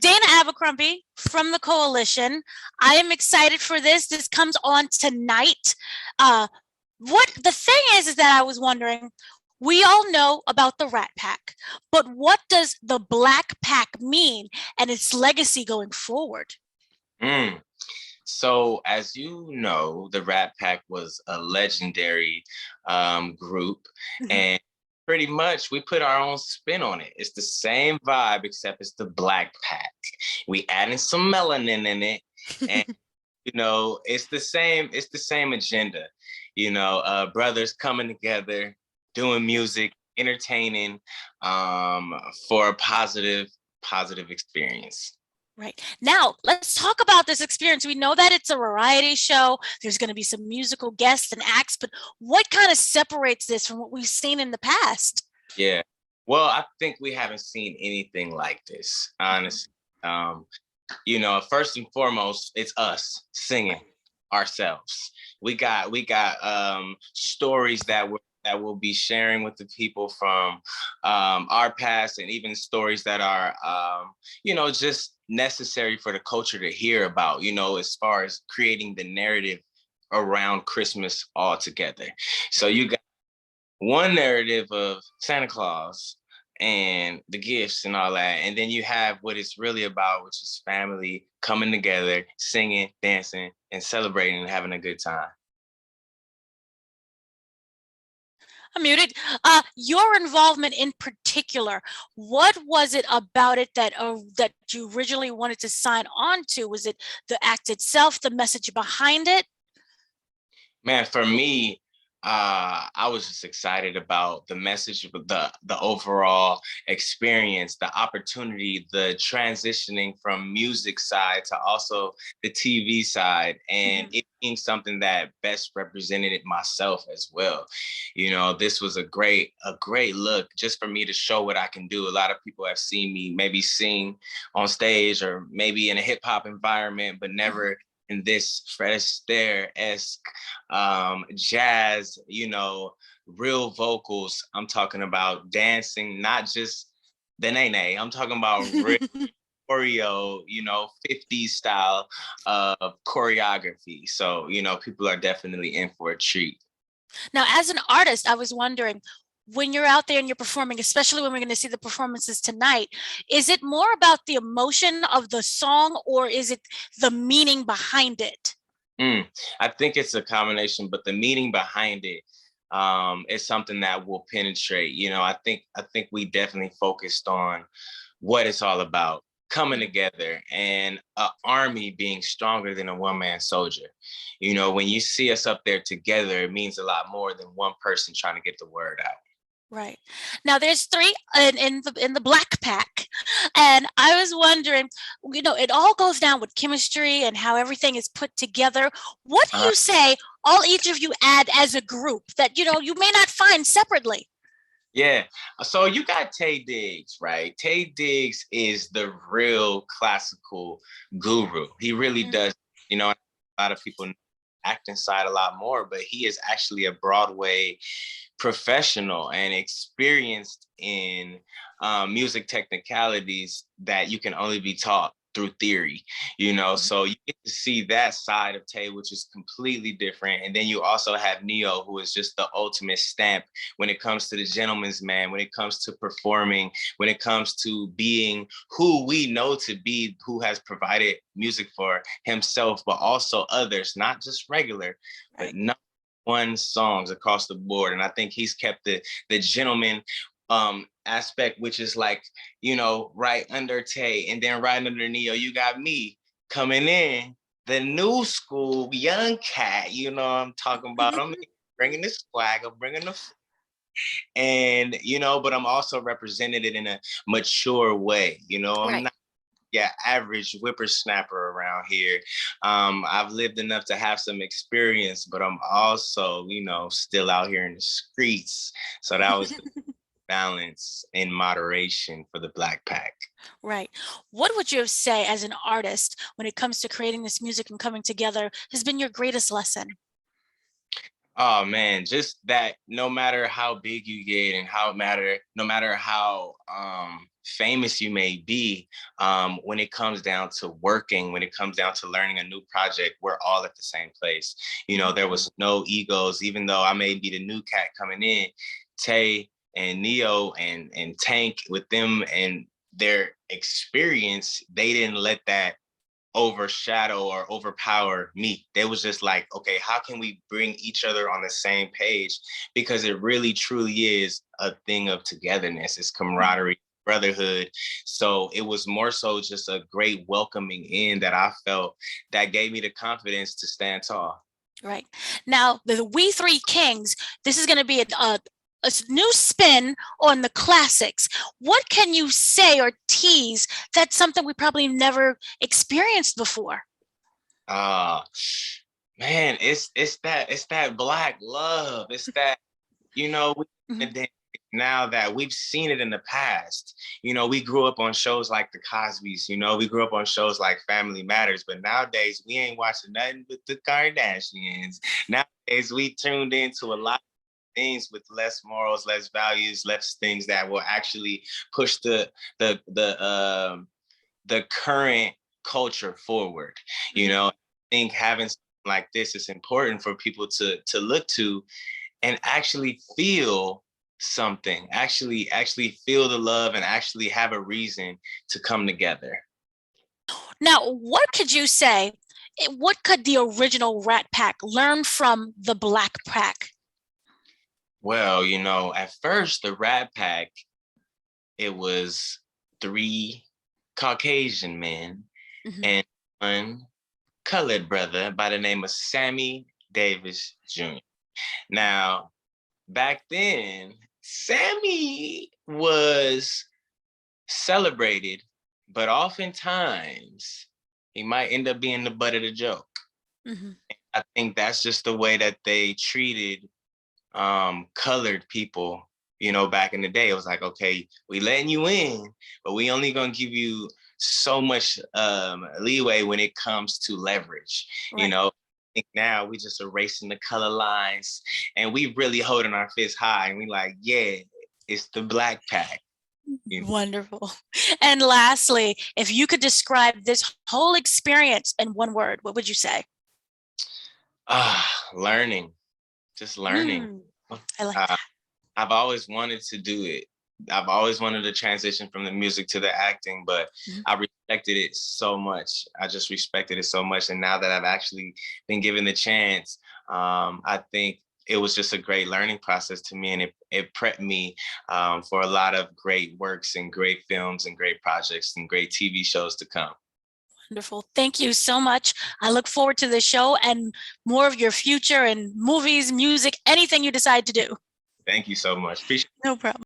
Dana Abercrombie from the Koalition. I am excited for this. This comes on tonight. What the thing is that I was wondering, we all know about the Rat Pack, but what does the Black Pack mean and its legacy going forward? Mm. So, as you know, the Rat Pack was a legendary group, Mhm. and pretty much we put our own spin on it. It's the same vibe, except it's the Black Pack. We adding some melanin in it, and it's the same. It's the same agenda. Brothers coming together, doing music, entertaining, for a positive experience. Right. Now, let's talk about this experience. We know that it's a variety show. There's going to be some musical guests and acts, but what kind of separates this from what we've seen in the past? Yeah. Well, I think we haven't seen anything like this, Mhm. honestly. First and foremost, it's us singing Right. ourselves. We got stories that we'll be sharing with the people from our past, and even stories that are just necessary for the culture to hear about, as far as creating the narrative around Christmas altogether. So you got one narrative of Santa Claus and the gifts and all that. And then you have what it's really about, which is family coming together, singing, dancing, and celebrating and having a good time. I'm muted. Your involvement in particular, what was it about it that you originally wanted to sign on to? Was it the act itself, the message behind it? Man, for me, I was just excited about the message, the overall experience, the opportunity, the transitioning from music side to also the TV side, and Mhm. it being something that best represented myself as well. This was a great look just for me to show what I can do. A lot of people have seen me maybe sing on stage or maybe in a hip hop environment, but Mhm. never in this Fred Astaire-esque jazz, real vocals. I'm talking about dancing, not just the nene. I'm talking about real choreo, 50s style of choreography. So, people are definitely in for a treat. Now, as an artist, I was wondering, when you're out there and you're performing, especially when we're going to see the performances tonight, is it more about the emotion of the song or is it the meaning behind it? Mm, I think it's a combination, but the meaning behind it is something that will penetrate. I think we definitely focused on what it's all about, coming Mhm. together and an army being stronger than a one-man soldier. When you see us up there together, it means a lot more than one person trying to get the word out. Right. Now there's three in the Black Pack, and I was wondering, it all goes down with chemistry and how everything is put together. What do Uh, you say all each of you add as a group that you may not find separately? yeah. So you got Taye Diggs, right? Taye Diggs is the real classical guru. He really Mhm. does. A lot of people acting side a lot more, but he is actually a Broadway professional and experienced in music technicalities that you can only be taught through theory, Mhm. so you get to see that side of Tay, which is completely different. And then you also have Neo, who is just the ultimate stamp when it comes to the gentleman's man, when it comes to performing, when it comes to being who we know to be, who has provided music for himself, but also others, not just regular, but Right. not one songs across the board. And I think he's kept the gentleman aspect, which is like, right under Tay, and then right under Neo, you got me coming in, the new school young cat, I'm talking about. I'm bringing the swag, I'm bringing the and but I'm also represented it in a mature way. I'm Right. not average whippersnapper around here. I've lived enough to have some experience, but I'm also, still out here in the streets. So that was the balance in moderation for the Black Pack. Right. What would you say as an artist when it comes to creating this music and coming together has been your greatest lesson? Oh man, just that no matter how big you get and no matter how famous you may be, when it comes down to working, when it comes down to learning a new project, we're all at the same place. You know, there was no egos, even though I may be the new cat coming in. Tay and Neo and Tank, with them and their experience, they didn't let that overshadow or overpower me. They was just like, okay, how can we bring each other on the same page? Because it really truly is a thing of togetherness. It's camaraderie, brotherhood. So it was more so just a great welcoming in that I felt that gave me the confidence to stand tall. Right. Now, the We Three Kings, this is going to be a new spin on the classics. What can you say or tease that's something we probably never experienced before? Man, it's that Black love. It's that, you know, now that we've seen it in the past. You know, we grew up on shows like The Cosbys, you know, we grew up on shows like Family Matters, but nowadays we ain't watching nothing but the Kardashians. Nowadays we tuned into a lot of things with less morals, less values, less things that will actually push the current culture forward. You know, I think having something like this is important for people to look to and actually feel something, actually feel the love and actually have a reason to come together. Now, what could you say? What could the original Rat Pack learn from the Black Pack? Well, you know, at first the Rat Pack, it was 3 Caucasian men and 1 colored brother by the name of Sammy Davis Jr. Now, back then, Sammy was celebrated, but oftentimes he might end up being the butt of the joke. I think that's just the way that they treated colored people, you know, back in the day. It was like, okay, we letting you in, but we only gonna give you so much leeway when it comes to leverage. You know, I think now we just erasing the color lines and we really holding our fists high and we like, yeah, it's the Black Pack. Wonderful. And lastly, if you could describe this whole experience in one word, what would you say? Learning. Just learning. I like that. I've always wanted to do it. I've always wanted to transition from the music to the acting, but I respected it so much. I just respected it so much. And now that I've actually been given the chance, I think it was just a great learning process to me. And it prepped me for a lot of great works and great films and great projects and great TV shows to come. Wonderful. Thank you so much. I look forward to the show and more of your future and movies, music, anything you decide to do. Thank you so much. Appreciate it. No problem.